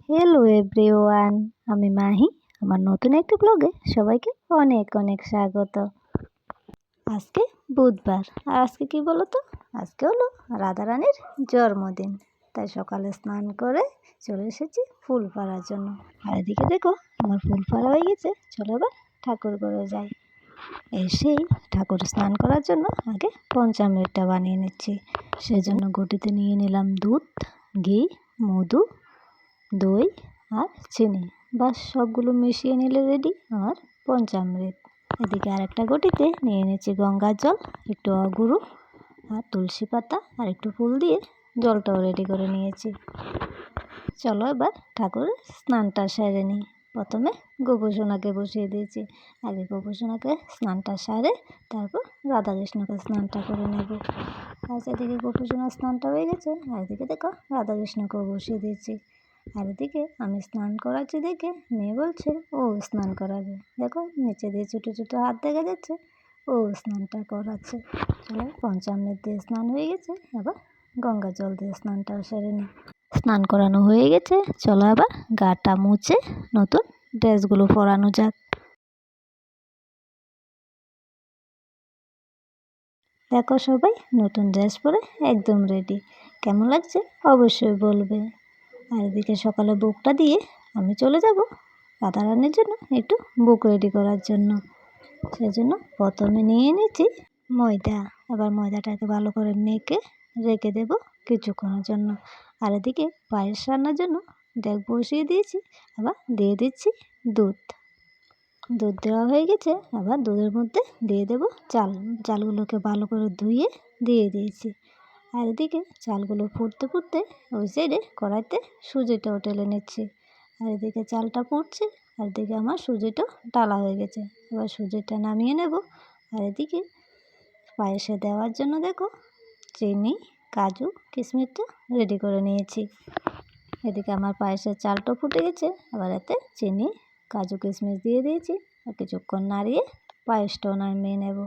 Hello everyone, আমি মাহি। আমার নতুন একটি ব্লগে সবাইকে অনেক অনেক স্বাগত। আজকে বুধবার, আর আজকে কি বলো তো, আজকে হলো রাধারানীর জন্মদিন। তাই সকালে স্নান করে চলে এসেছি ফুল পাড়ার জন্য। আর এদিকে দেখো আমার ফুল পাড়া হয়ে গেছে। চলো এবার ঠাকুর ঘরে যাই। এসেই ঠাকুর স্নান করার জন্য আগে পঞ্চামৃতটা বানিয়ে নিচ্ছি। সেজন্য ঘটিতে নিয়ে নিলাম দুধ, ঘি, মধু, দই আর চিনি। বাস সবগুলো মিশিয়ে নিলে রেডি আমার পঞ্চামৃত। এদিকে আরেকটা ঘটিতে নিয়ে নিচ্ছি গঙ্গার জল, একটু অগুরু আর তুলসী পাতা আর একটু ফুল দিয়ে জলটাও রেডি করে নিয়েছি। চলো এবার ঠাকুরের স্নানটা সেরে নিই। প্রথমে গোপুসোনাকে বসিয়ে দিয়েছি। আগে গোপুসোনাকে স্নানটা সারে তারপর রাধাকৃষ্ণকে স্নানটা করে নেব। আর এদিকে গোপুসোনার স্নানটা হয়ে গেছে, আর এদিকে দেখো রাধাকৃষ্ণকেও বসিয়ে দিয়েছি। আর এদিকে আমি স্নান করাচ্ছি দেখে মেয়ে বলছে ও স্নান করাবে। দেখো নিচে দিয়ে ছোটো ছোটো হাত দেখা যাচ্ছে, ও স্নানটা করাচ্ছে। চলো পঞ্চামৃত দিয়ে স্নান হয়ে গেছে, এবার গঙ্গা জল দিয়ে স্নানটাও সেরে নিই। স্নান করানো হয়ে গেছে, চলো আবার গাটা মুছে নতুন ড্রেসগুলো পরানো যাক। দেখো সবাই নতুন ড্রেস পরে একদম রেডি। কেমন লাগছে অবশ্যই বলবে। আর এদিকে সকালে বুকটা দিয়ে আমি চলে যাব রাধারানীর জন্য একটু বুক রেডি করার জন্য। সেজন্য প্রথমে নিয়ে নিচ্ছি ময়দা। এবার ময়দাটাকে ভালো করে মেখে রেখে দেব কিছুক্ষণের জন্য। আর এদিকে পায়েস রান্নার জন্য দেখ বসিয়ে দিয়েছি। আবার দিয়ে দিচ্ছি দুধ। দুধ দেওয়া হয়ে গেছে, আবার দুধের মধ্যে দিয়ে দেব চাল। চালগুলোকে ভালো করে ধুয়ে দিয়ে দিয়েছি। আর এদিকে চালগুলো ফুটতে ফুটতে ওই সাইডে কড়াইতে সুজিটাও ঢেলে নিচ্ছি। আর এদিকে চালটা ফুটছে, আর এদিকে আমার সুজিটা ডালা হয়ে গেছে। এবার সুজিটা নামিয়ে নেব। আর এদিকে পায়েসে দেওয়ার জন্য দেখো চিনি, কাজু, কিশমিশটা রেডি করে নিয়েছি। এদিকে আমার পায়েসের চালটা ফুটে গেছে, আবার এতে চিনি, কাজু, কিশমিশ দিয়ে দিয়েছি। আর কিছুক্ষণ নাড়িয়ে পায়েসটাও নামিয়ে নেব।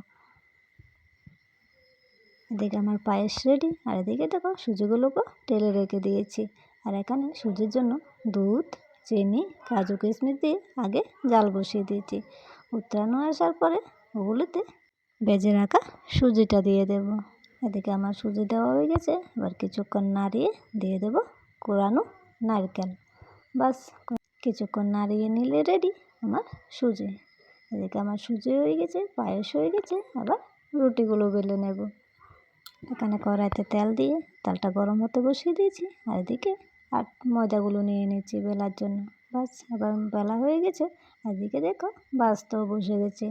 এদিকে আমার পায়েস রেডি। আর এদিকে দেখো সুজিগুলোকে ঢেলে রেখে দিয়েছি। আর এখানে সুজির জন্য দুধ, চিনি, কাজু, কিশমিশ দিয়ে আগে জাল বসিয়ে দিয়েছি। উত্তরানো আসার পরে ওগুলোতে ভেজে রাখা সুজিটা দিয়ে দেব। এদিকে আমার সুজি দেওয়া হয়ে গেছে, এবার কিছুক্ষণ নাড়িয়ে দিয়ে দেব কোরানো নারকেল। বাস কিছুক্ষণ নাড়িয়ে নিলে রেডি আমার সুজি। এদিকে আমার সুজি হয়ে গেছে, পায়েস হয়ে গেছে, আবার রুটিগুলো বেলে নেব। এখানে কড়াইতে তেল দিয়ে তেলটা গরম হতে বসিয়ে দিয়েছি। আর এদিকে আর ময়দাগুলো নিয়ে নিচ্ছি বেলার জন্য। বাস আবার বেলা হয়ে গেছে। আর এদিকে দেখো ভাজতেও বসে গেছে।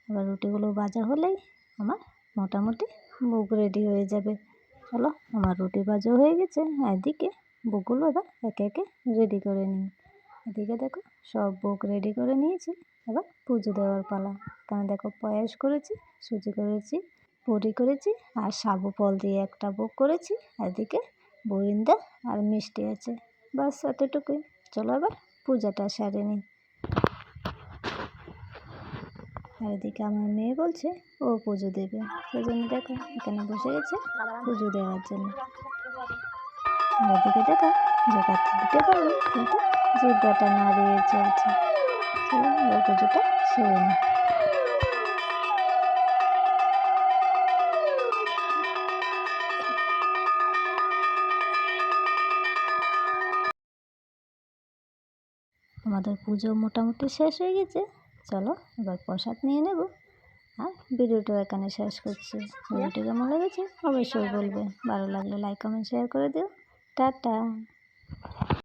এবার রুটিগুলো ভাজা হলেই আমার মোটামুটি বুক রেডি হয়ে যাবে। চলো আমার রুটি ভাজা হয়ে গেছে, আর এদিকে বুকগুলো এবার একে একে রেডি করে নিই। এদিকে দেখো সব বুক রেডি করে নিয়েছি। এবার পুজো দেওয়ার পালা। এখানে দেখো পায়েস করেছি, সুজি করেছি, পুরি করেছি আর সাবু ফল দিয়ে একটা ভোগ করেছি। এদিকে বরিন্দা আর মিষ্টি আছে। বাস এতটুকুই। চলো এবার পূজাটা সেরে নিই। আর এদিকে আমার মেয়ে বলছে ও পুজো দেবে, সেজন্য দেখো এখানে বসে গেছে পুজো দেওয়ার জন্য। আর এদিকে দেখো জোগাড় দিতে পারবে, কিন্তু জিব্বাটা নাড়িয়ে চলছে। চলো এবার পুজোটা সেরে নিই। আমাদের পুজো মোটামুটি শেষ হয়ে গেছে। চলো এবার প্রসাদ নিয়ে নেব। আর ভিডিওটাও এখানে শেষ করছি। ভিডিওটি কেমন লেগেছে অবশ্যই বলবে। ভালো লাগলে লাইক, কমেন্ট, শেয়ার করে দিও। টাটা।